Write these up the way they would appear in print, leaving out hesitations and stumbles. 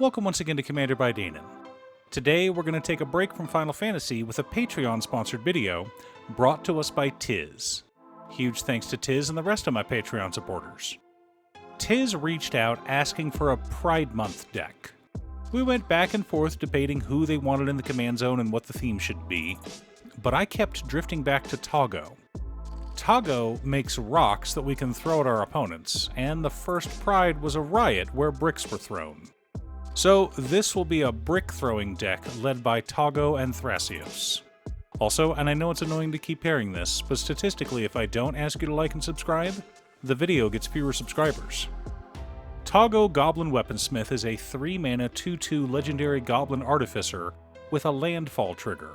Welcome once again to Commander by Danon. Today we're going to take a break from Final Fantasy with a Patreon-sponsored video brought to us by Tiz. Huge thanks to Tiz and the rest of my Patreon supporters. Tiz reached out asking for a Pride Month deck. We went back and forth debating who they wanted in the command zone and what the theme should be, but I kept drifting back to Toggo. Toggo makes rocks that we can throw at our opponents, and the first Pride was a riot where bricks were thrown. So this will be a brick-throwing deck led by Toggo and Thrasios. Also, and I know it's annoying to keep pairing this, but statistically if I don't ask you to like and subscribe, the video gets fewer subscribers. Toggo Goblin Weaponsmith is a 3-mana 2/2 legendary Goblin Artificer with a landfall trigger.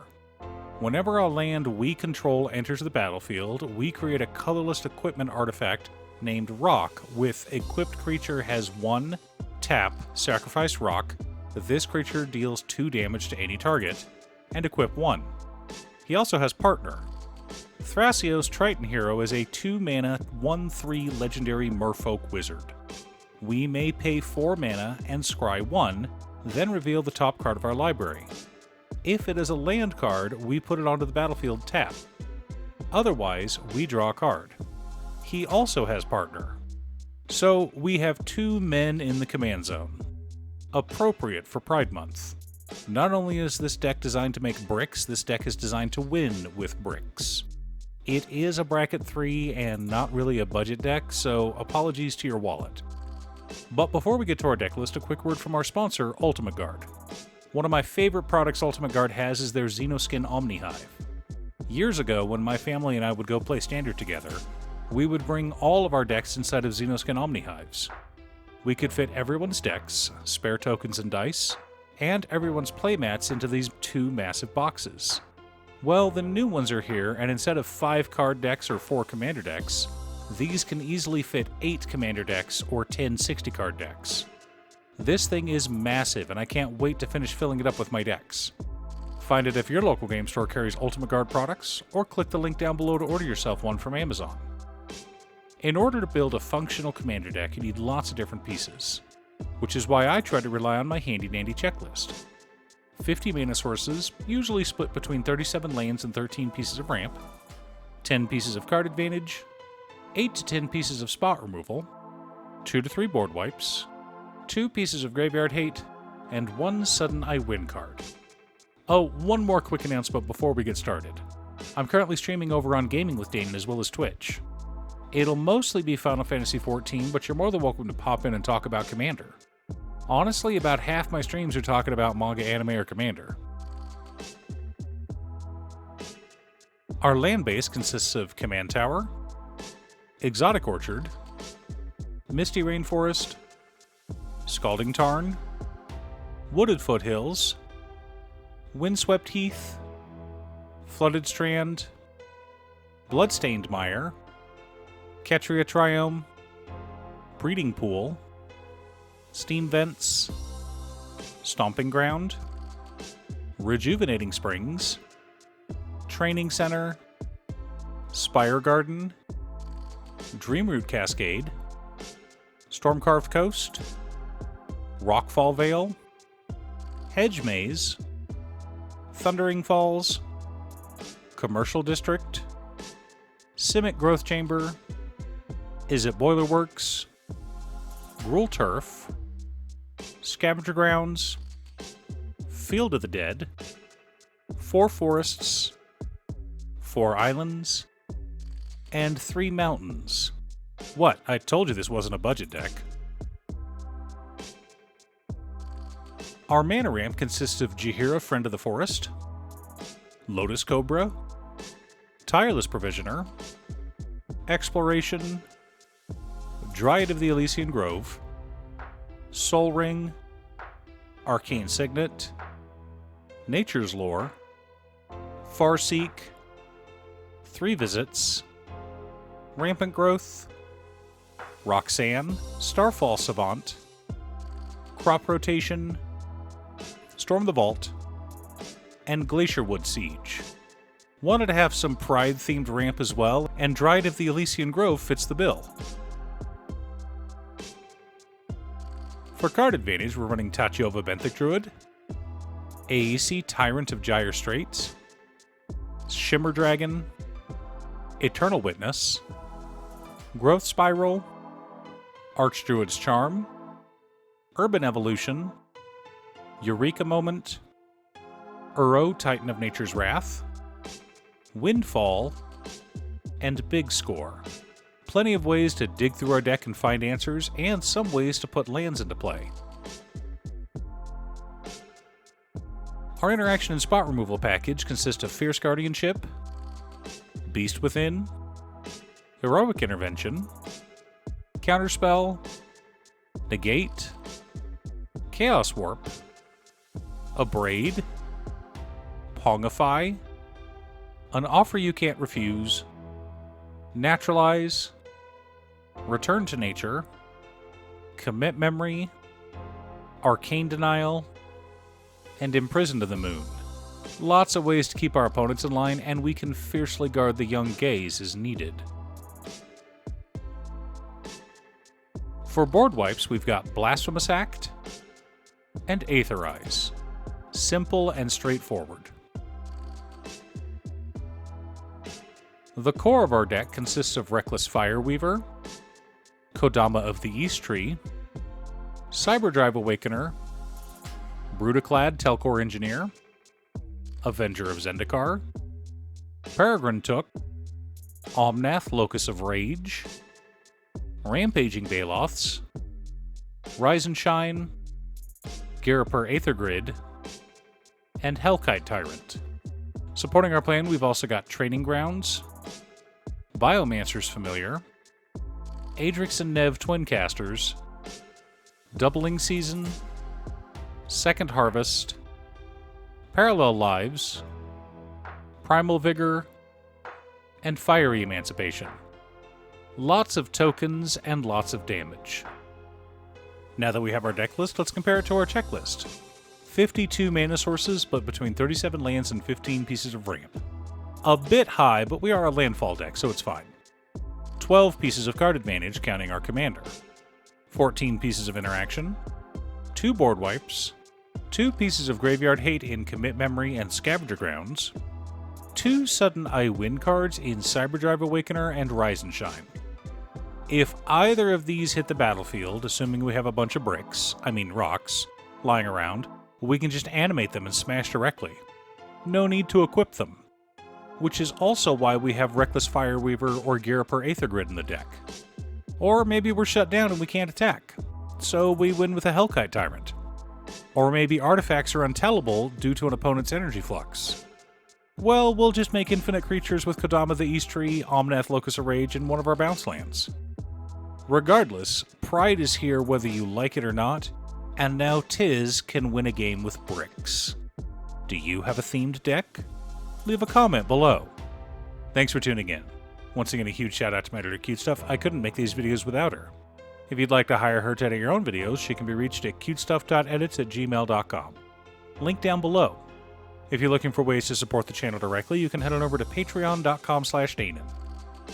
Whenever a land we control enters the battlefield, we create a colorless equipment artifact named Rock with equipped creature has 1, tap, sacrifice Rock, this creature deals 2 damage to any target, and equip 1. He also has Partner. Thrasios Triton Hero is a 2-mana 1/3 legendary Merfolk Wizard. We may pay 4 mana and scry 1, then reveal the top card of our library. If it is a land card, we put it onto the battlefield tap. Otherwise, we draw a card. He also has Partner. So we have 2 men in the command zone. Appropriate for Pride Month. Not only is this deck designed to make bricks, this deck is designed to win with bricks. It is a bracket 3 and not really a budget deck, so apologies to your wallet. But before we get to our deck list, a quick word from our sponsor, Ultimate Guard. One of my favorite products Ultimate Guard has is their Xenoskin Omnihive. Years ago, when my family and I would go play Standard together, we would bring all of our decks inside of Xenoskin Omnihives. We could fit everyone's decks, spare tokens and dice, and everyone's playmats into these 2 massive boxes. Well, the new ones are here, and instead of 5 card decks or 4 commander decks, these can easily fit 8 commander decks or 10 60-card decks. This thing is massive, and I can't wait to finish filling it up with my decks. Find it if your local game store carries Ultimate Guard products, or click the link down below to order yourself one from Amazon. In order to build a functional commander deck, you need lots of different pieces, which is why I try to rely on my handy-dandy checklist. 50 mana sources, usually split between 37 lands and 13 pieces of ramp, 10 pieces of card advantage, 8 to 10 pieces of spot removal, 2 to 3 board wipes, 2 pieces of graveyard hate, and 1 sudden I win card. Oh, one more quick announcement before we get started. I'm currently streaming over on Gaming with Danon as well as Twitch. It'll mostly be Final Fantasy XIV, but you're more than welcome to pop in and talk about Commander. Honestly, about half my streams are talking about manga, anime, or Commander. Our land base consists of Command Tower, Exotic Orchard, Misty Rainforest, Scalding Tarn, Wooded Foothills, Windswept Heath, Flooded Strand, Bloodstained Mire, Ketria Triome, Breeding Pool, Steam Vents, Stomping Ground, Rejuvenating Springs, Training Center, Spire Garden, Dreamroot Cascade, Stormcarved Coast, Rockfall Vale, Hedge Maze, Thundering Falls, Commercial District, Simic Growth Chamber, Is It Boiler Works, Gruul Turf, Scavenger Grounds, Field of the Dead, 4 Forests, 4 Islands, and 3 Mountains. What? I told you this wasn't a budget deck. Our mana ramp consists of Jaheira, Friend of the Forest, Lotus Cobra, Tireless Provisioner, Exploration, Dryad of the Elysian Grove, Soul Ring, Arcane Signet, Nature's Lore, Farseek, 3 Visits, Rampant Growth, Roxanne, Starfall Savant, Crop Rotation, Storm the Vault, and Glacierwood Siege. Wanted to have some Pride-themed ramp as well, and Dryad of the Elysian Grove fits the bill. For For card advantage, we're running Tachiova Benthic Druid, AAC Tyrant of Gyre Straits, Shimmer Dragon, Eternal Witness, Growth Spiral, Archdruid's Charm, Urban Evolution, Eureka Moment, Uro, Titan of Nature's Wrath, Windfall, and Big Score. Plenty of ways to dig through our deck and find answers, and some ways to put lands into play. Our interaction and spot removal package consists of Fierce Guardianship, Beast Within, Heroic Intervention, Counterspell, Negate, Chaos Warp, Abrade, Pongify, An Offer You Can't Refuse, Naturalize, Return to Nature, Commit Memory, Arcane Denial, and Imprison to the Moon. Lots of ways to keep our opponents in line, and we can fiercely guard the young gaze as needed. For board wipes, we've got Blasphemous Act and Aetherize. Simple and straightforward. The core of our deck consists of Reckless Fireweaver, Kodama of the East Tree, Cyberdrive Awakener, Brutaclad Telcor Engineer, Avenger of Zendikar, Peregrine Took, Omnath Locus of Rage, Rampaging Baloths, Rise and Shine, Garroper Aethergrid, and Hellkite Tyrant. Supporting our plan, we've also got Training Grounds, Biomancer's Familiar, Adrix and Nev Twincasters, Doubling Season, Second Harvest, Parallel Lives, Primal Vigor, and Fiery Emancipation. Lots of tokens and lots of damage. Now that we have our deck list, let's compare it to our checklist. 52 mana sources, but between 37 lands and 15 pieces of ramp. A bit high, but we are a landfall deck, so it's fine. 12 pieces of card advantage, counting our commander. 14 pieces of interaction. 2 board wipes. 2 pieces of graveyard hate in Commit Memory and Scavenger Grounds. 2 Sudden I Win cards in Cyberdrive Awakener and Rise and Shine. If either of these hit the battlefield, assuming we have a bunch of rocks, lying around, we can just animate them and smash directly. No need to equip them. Which is also why we have Reckless Fireweaver or Garroper Aethergrid in the deck. Or maybe we're shut down and we can't attack, so we win with a Hellkite Tyrant. Or maybe artifacts are untellable due to an opponent's energy flux. Well, we'll just make infinite creatures with Kodama the East Tree, Omnath Locus of Rage, and one of our bounce lands. Regardless, Pride is here whether you like it or not, and now Tiz can win a game with bricks. Do you have a themed deck? Leave a comment below. Thanks for tuning in. Once again, a huge shout out to my editor Cute Stuff. I couldn't make these videos without her. If you'd like to hire her to edit your own videos, she can be reached at cutestuff.edits@gmail.com. Link down below. If you're looking for ways to support the channel directly, you can head on over to patreon.com/Danon.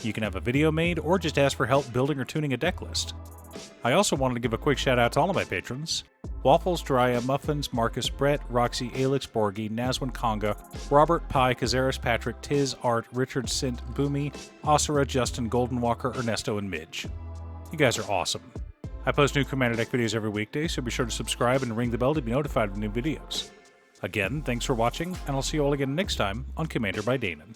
You can have a video made or just ask for help building or tuning a deck list. I also wanted to give a quick shout out to all of my patrons: Waffles, Drya, Muffins, Marcus, Brett, Roxy, Alex, Borgie, Nazwin, Conga, Robert, Pi, Kazaris, Patrick, Tiz, Art, Richard, Sint, Boomy, Osira, Justin, Golden Walker, Ernesto, and Midge. You guys are awesome. I post new Commander Deck videos every weekday, so be sure to subscribe and ring the bell to be notified of new videos. Again, thanks for watching, and I'll see you all again next time on Commander by Danon.